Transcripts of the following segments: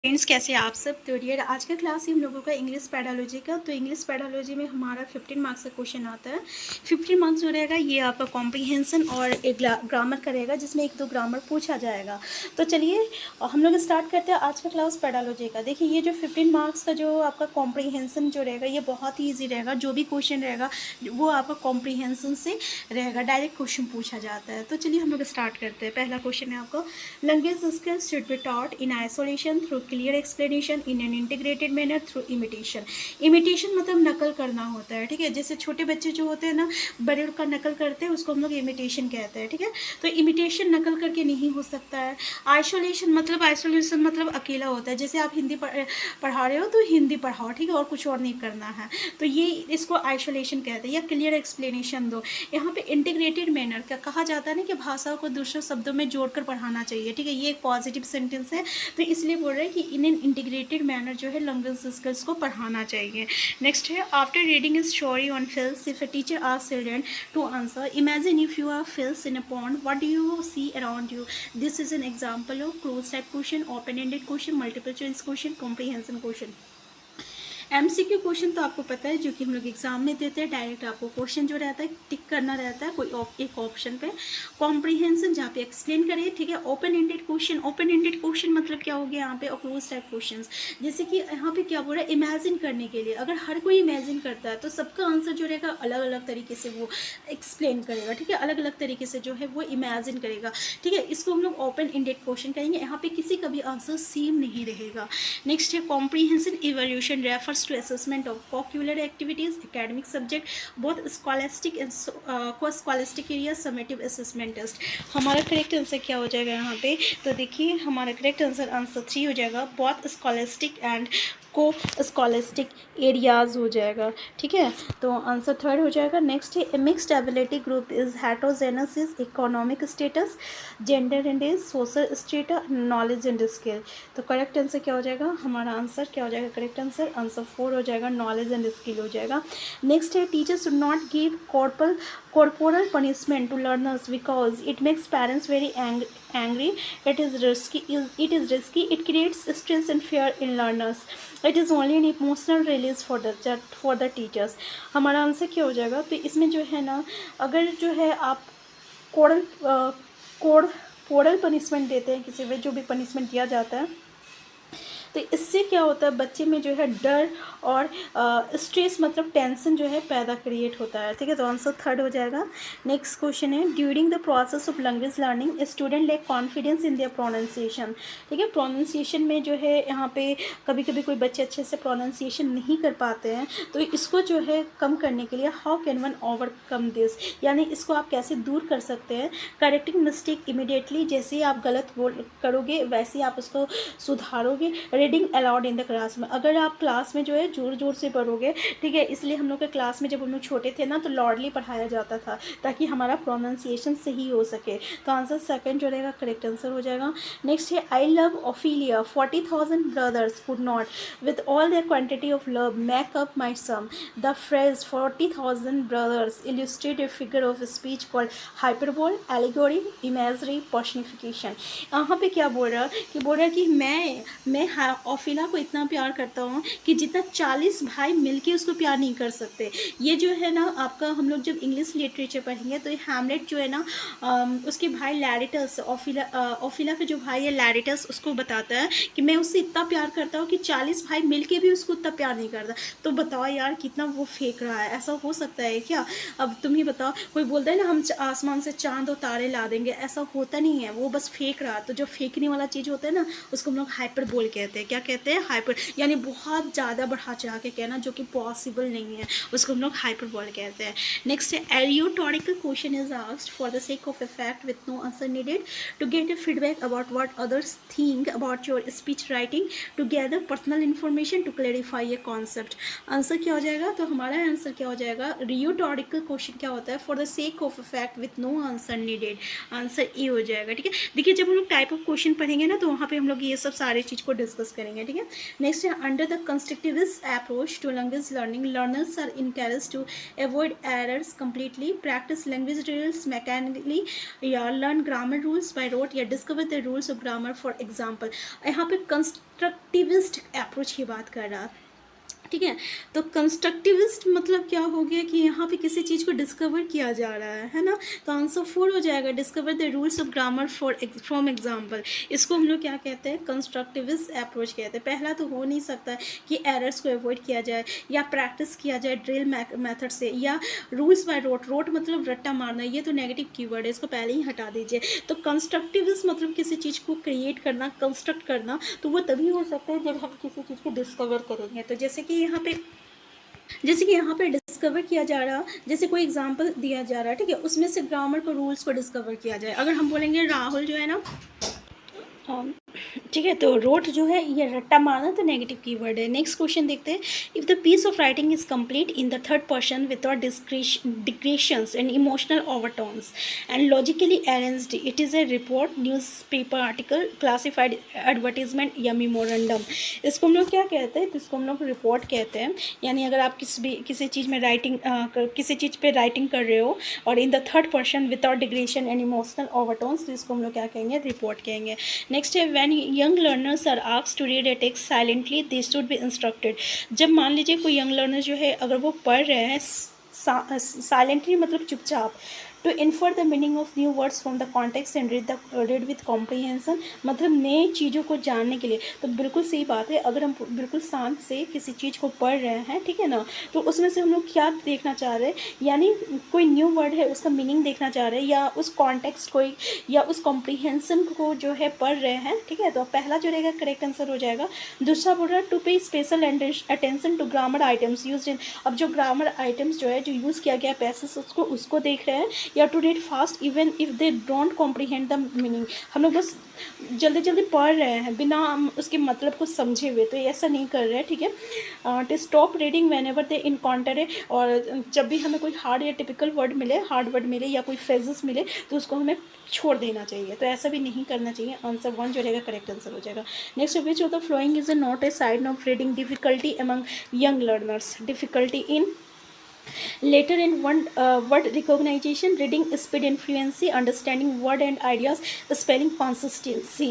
Friends, कैसे आप सब। तो डियर, आज का क्लास हम लोगों का इंग्लिश पैडालॉजी का। तो इंग्लिश पैडालॉजी में हमारा 15 मार्क्स का क्वेश्चन आता है। 15 मार्क्स जो रहेगा ये आपका कॉम्प्रीहेंशन और एक ग्रामर का रहेगा, जिसमें एक दो ग्रामर पूछा जाएगा। तो चलिए हम लोग स्टार्ट करते हैं आज का क्लास पैडालॉजी का। देखिए, ये जो 15 मार्क्स का जो आपका कॉम्प्रीहेंशन जो रहेगा ये बहुत ही ईजी रहेगा। जो भी क्वेश्चन रहेगा वो आपका कॉम्प्रीहेंशन से रहेगा, डायरेक्ट क्वेश्चन पूछा जाता है। तो चलिए हम लोग स्टार्ट करते हैं। पहला क्वेश्चन है आपका, language skills should be taught in isolation through clear explanation in an integrated manner through imitation. Imitation मतलब नकल करना होता है, ठीक है। जैसे छोटे बच्चे जो होते हैं ना, बड़े का नकल करते हैं, उसको हम लोग इमिटेशन कहते हैं, ठीक है। तो इमिटेशन नकल करके नहीं हो सकता है। आइसोलेशन मतलब अकेला होता है। जैसे आप हिंदी पढ़ा रहे हो तो हिंदी पढ़ाओ, ठीक है, और कुछ और नहीं करना है। तो ये इसको आइसोलेशन कहते हैं। या क्लियर एक्सप्लेनेशन दो। यहाँ पे इंटीग्रेटेड मैनर का कहा जाता है ना कि भाषा को दूसरे शब्दों में जोड़कर पढ़ाना चाहिए, ठीक है। ये एक पॉजिटिव सेंटेंस है, तो इसलिए बोल रहे हैं कि इन एन इंटीग्रेटेड मैनर जो है लैंग्वेज स्किल्स को पढ़ाना चाहिए। नेक्स्ट है, after reading a story on fish, if a teacher asks children to answer, imagine if you are fish in a pond, what do you see around you. This is an example of close type question, open ended question, multiple choice question, comprehension question. MCQ question तो आपको पता है, जो कि हम लोग exam में देते हैं। डायरेक्ट आपको क्वेश्चन जो रहता है टिक करना रहता है कोई एक ऑप्शन पे। कॉम्प्रीहेंशन जहाँ पे एक्सप्लेन करिए, ठीक है। Open ended question, open ended question मतलब क्या हो गया यहाँ पे, और क्लोज टाइप क्वेश्चन। जैसे कि यहाँ पे क्या बोल रहा है, इमेजिन करने के लिए। अगर हर कोई इमेजिन करता है तो सबका आंसर जो रहेगा अलग अलग तरीके से वो एक्सप्लेन करेगा, ठीक है। अलग अलग तरीके से जो है वो इमेजिन करेगा, ठीक है। इसको हम लोग ओपन एंडेड क्वेश्चन कहेंगे। यहाँ पे किसी का भी आंसर सेम नहीं रहेगा। नेक्स्ट है, comprehension evaluation refers to assessment of co-curricular activities, academic subject, both scholastic and co-scholastic area, summative assessment test। हमारा करेक्ट आंसर क्या हो जाएगा यहाँ पे, तो देखिए हमारा करेक्ट आंसर आंसर 3 हो जाएगा। both scholastic and को स्कॉलिस्टिक एरियाज हो जाएगा, ठीक है। तो आंसर 3 हो जाएगा। नेक्स्ट है, mixed ability group is heterogeneous is economic status, gender and age, social status, knowledge and skill. तो करेक्ट आंसर क्या हो जाएगा, हमारा आंसर क्या हो जाएगा, करेक्ट आंसर आंसर 4 हो जाएगा, नॉलेज एंड स्किल हो जाएगा। नेक्स्ट है, teachers should not give corporal punishment to learners because it makes parents very angry. It is risky, it creates stress and fear in learners. It is only an emotional release for the teachers। हमारा answer क्या हो जाएगा, तो इसमें जो है ना, अगर जो है आप कोरल पनिशमेंट देते हैं, किसी में जो भी पनिशमेंट दिया जाता है, तो इससे क्या होता है, बच्चे में जो है डर और स्ट्रेस मतलब टेंशन जो है पैदा क्रिएट होता है, ठीक है। तो आंसर 3 हो जाएगा। नेक्स्ट क्वेश्चन है, during the process of language learning student lake confidence in their pronunciation, ठीक है। प्रोनाउंसिएशन में जो है यहाँ पे कभी कभी कोई बच्चे अच्छे से प्रोनाउंसिएशन नहीं कर पाते हैं, तो इसको जो है कम करने के लिए how can one overcome this, यानी इसको आप कैसे दूर कर सकते हैं। करेक्टिंग मिस्टेक इमीडिएटली, जैसे ही आप गलत करोगे वैसे ही आप उसको सुधारोगे। Reading aloud in the class में, अगर आप क्लास में जो है जोर जोर से पढ़ोगे, ठीक है। इसलिए हम लोग के क्लास में जब हम लोग छोटे थे ना, तो लॉर्डली पढ़ाया जाता था ताकि हमारा प्रोनाउंसिएशन सही हो सके। तो आंसर 2 जो रहेगा करेक्ट आंसर हो जाएगा। नेक्स्ट है, I love Ophelia 40,000 brothers could not with all their quantity of love make up my sum. The phrase 40,000 brothers illustrate a figure of speech called hyperbole, allegory, imagery, personification. यहाँ पे क्या बोल रहा है कि मैं ओफिला को इतना प्यार करता हूँ कि जितना 40 भाई मिलके उसको प्यार नहीं कर सकते। ये जो है ना आपका, हम लोग जब इंग्लिश लिटरेचर पढ़ेंगे तो ये हैमलेट जो है ना, उसके भाई लैरिटस, ओफिला का जो भाई है लैरिटस, उसको बताता है कि मैं उससे इतना प्यार करता हूँ कि 40 भाई मिलके भी उसको उतना प्यार नहीं करता। तो बताओ यार कितना वो फेंक रहा है, ऐसा हो सकता है क्या। अब तुम ही बताओ, कोई बोलता है ना हम आसमान से चांद और तारे ला देंगे, ऐसा होता नहीं है, वो बस फेंक रहा है। तो जो फेंकने वाला चीज़ होता है ना, उसको हम लोग हाइपरबोल कहते हैं। क्या कहते हैं, हाइपर, यानी बहुत ज़्यादा बढ़ा चढ़ा के कहना जो कि पॉसिबल नहीं है, उसको हम लोग हाइपरबोल कहते हैं। नेक्स्ट है, a rhetorical question is asked for the sake of effect with no answer needed to get a feedback about what others think about your speech writing to gather personal information to clarify a concept. Answer क्या हो जाएगा, तो हमारा answer क्या हो जाएगा, रियोटोरिकल question क्या होता है, for the sake of effect with no answer needed. Answer A हो जाएगा, ठीक है। देखिए जब हम लोग टाइप ऑफ क्वेश्चन पढ़ेंगे ना, तो वहाँ पे हम लोग ये सब सारी चीज़ को डिस्कस डिस्कस करेंगे, ठीक है। नेक्स्ट है under the constructivist approach to language learning learners are encouraged to avoid errors completely, practice language drills mechanically या learn grammar rules by rote या discover the rules of grammar for example। यहाँ पे constructivist approach की बात कर रहा है, ठीक है। तो कंस्ट्रक्टिविस्ट मतलब क्या हो गया कि यहाँ पे किसी चीज़ को डिस्कवर किया जा रहा है ना। तो आंसर 4 हो जाएगा, discover the rules of grammar from example. इसको हम लोग क्या कहते हैं, कंस्ट्रक्टिविस्ट अप्रोच कहते हैं। पहला तो हो नहीं सकता कि एरर्स को अवॉइड किया जाए या प्रैक्टिस किया जाए ड्रिल मेथड से, या रूल्स बाय रोट। रोट मतलब रट्टा मारना, ये तो नेगेटिव कीवर्ड है, इसको पहले ही हटा दीजिए। तो कंस्ट्रक्टिविस्ट मतलब किसी चीज़ को क्रिएट करना, कंस्ट्रक्ट करना, तो वो तभी हो सकता है जब हम किसी चीज़ को डिस्कवर करेंगे। तो जैसे कि यहाँ पे डिस्कवर किया जा रहा, जैसे कोई एग्जांपल दिया जा रहा है, ठीक है, उसमें से ग्रामर को रूल्स को डिस्कवर किया जाए। अगर हम बोलेंगे राहुल जो है ना, ठीक है, तो रोट जो है ये रट्टा मारना, तो नेगेटिव कीवर्ड है। नेक्स्ट क्वेश्चन देखते हैं, if the piece of writing is complete in the third person without digressions and emotional overtones and logically arranged, it is a report, newspaper article, classified advertisement या memorandum. इसको हम लोग क्या कहते हैं, तो इसको हम लोग रिपोर्ट कहते हैं। यानी अगर आप किसी चीज़ में राइटिंग किसी चीज़ पे राइटिंग कर रहे हो और इन the third person without digression and emotional overtones, तो इसको हम लोग क्या कहेंगे, रिपोर्ट कहेंगे। नेक्स्ट है, when young learners are asked to read a text silently they should be instructed. जब मान लीजिए कोई यंग लर्नर जो है अगर वो पढ़ रहे हैं साइलेंटली मतलब चुपचाप, to infer the meaning of new words from the context and read with comprehension, मतलब नए चीज़ों को जानने के लिए। तो बिल्कुल सही बात है, अगर हम बिल्कुल शांत से किसी चीज़ को पढ़ रहे हैं, ठीक है ना, तो उसमें से हम लोग क्या देखना चाह रहे हैं, यानी कोई न्यू वर्ड है उसका मीनिंग देखना चाह रहे हैं, या उस कॉन्टेक्स्ट को या उस कॉम्प्रीहेंसन को जो है पढ़ रहे हैं, ठीक है। तो पहला जो रहेगा करेक्ट आंसर हो जाएगा। दूसरा बोल रहा है, to pay special attention to grammar items use in, अब जो ग्रामर आइटम्स जो है जो यूज़ किया गया पैसेज उसको देख रहे हैं, या to read fast even if they don't comprehend the meaning, हम लोग बस जल्दी जल्दी पढ़ रहे हैं बिना उसके मतलब को समझे हुए, तो ऐसा नहीं कर रहे हैं, ठीक है। To stop reading whenever they encounter है, और जब भी हमें कोई हार्ड या टिपिकल वर्ड मिले, हार्ड वर्ड मिले या कोई फ्रेजेस मिले, तो उसको हमें छोड़ देना चाहिए। तो ऐसा भी नहीं करना चाहिए। आंसर 1 जो रहेगा करेक्ट आंसर हो जाएगा। Next, which of the following is not a side of reading difficulty among young learners, difficulty in later in word recognition, reading speed and fluency, understanding word and ideas, spelling consistency।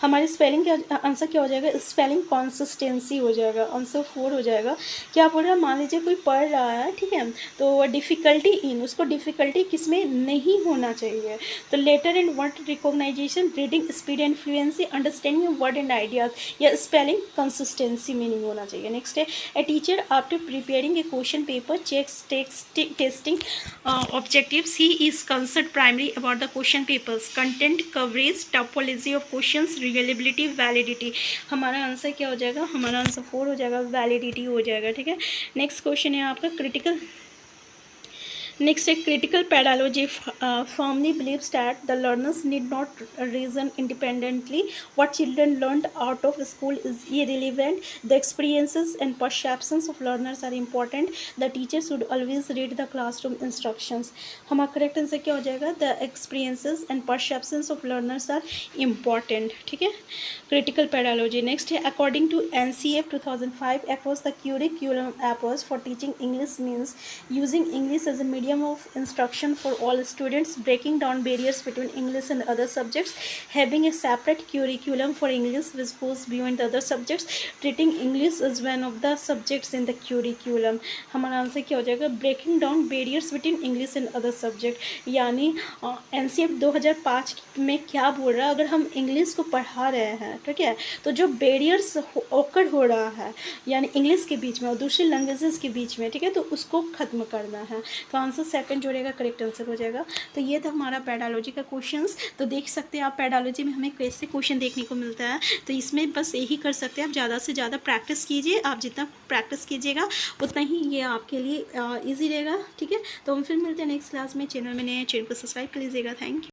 हमारे spelling का answer क्या हो जाएगा, spelling consistency हो जाएगा। Answer 4 हो जाएगा। क्या बोल रहा है, मान लीजिए कोई पढ़ रहा है, ठीक है, तो डिफ़िकल्टी इन, उसको डिफ़िकल्टी किस में नहीं होना चाहिए, तो letter and word recognization, reading speed and fluency, understanding word and ideas, या स्पेलिंग कंसिस्टेंसी में नहीं होना चाहिए। नेक्स्ट है, a teacher after preparing a question paper checks testing objectives, he is concern primary about the question papers, content coverage, topology of questions, reliability, validity. हमारा answer क्या हो जाएगा, हमारा आंसर 4 हो जाएगा, वैलिडिटी हो जाएगा, ठीक है। नेक्स्ट क्वेश्चन है आपका critical. Next, a critical pedagogy firmly believes that the learners need not reason independently. What children learned out of school is irrelevant. The experiences and perceptions of learners are important. The teacher should always read the classroom instructions. हमारा correct answer क्या हो जाएगा, the experiences and perceptions of learners are important, ठीक है। Critical pedagogy. Next है, according to NCF 2005, across the curriculum approach for teaching English means using English as a medium of instruction for all students, breaking down barriers between English and other subjects, having a separate curriculum for English which goes beyond the other subjects, treating English as one of the subjects in the curriculum। हमारा answer क्या हो जाएगा, breaking down barriers between English and other subject। यानी NCF 2005 में क्या बोल रहा है, अगर हम इंग्लिश को पढ़ा रहे हैं, ठीक है, तो जो बैरियर्स ओकर हो रहा है यानी इंग्लिश के बीच में और दूसरी लैंग्वेजेस के बीच में, ठीक है, तो उसको ख़त्म करना है। तो आंसर 2 जो रहेगा करेक्ट आंसर हो जाएगा। तो ये था हमारा पेडालॉजी का क्वेश्चंस। तो देख सकते हैं आप पेडालॉजी में हमें कैसे क्वेश्चन देखने को मिलता है। तो इसमें बस यही कर सकते हैं, आप ज़्यादा से ज़्यादा प्रैक्टिस कीजिए। आप जितना प्रैक्टिस कीजिएगा उतना ही ये आपके लिए ईजी रहेगा, ठीक है। तो हम फिर मिलते हैं नेक्स्ट क्लास में। चैनल में नए, चैनल को सब्सक्राइब कर लीजिएगा। Thank you.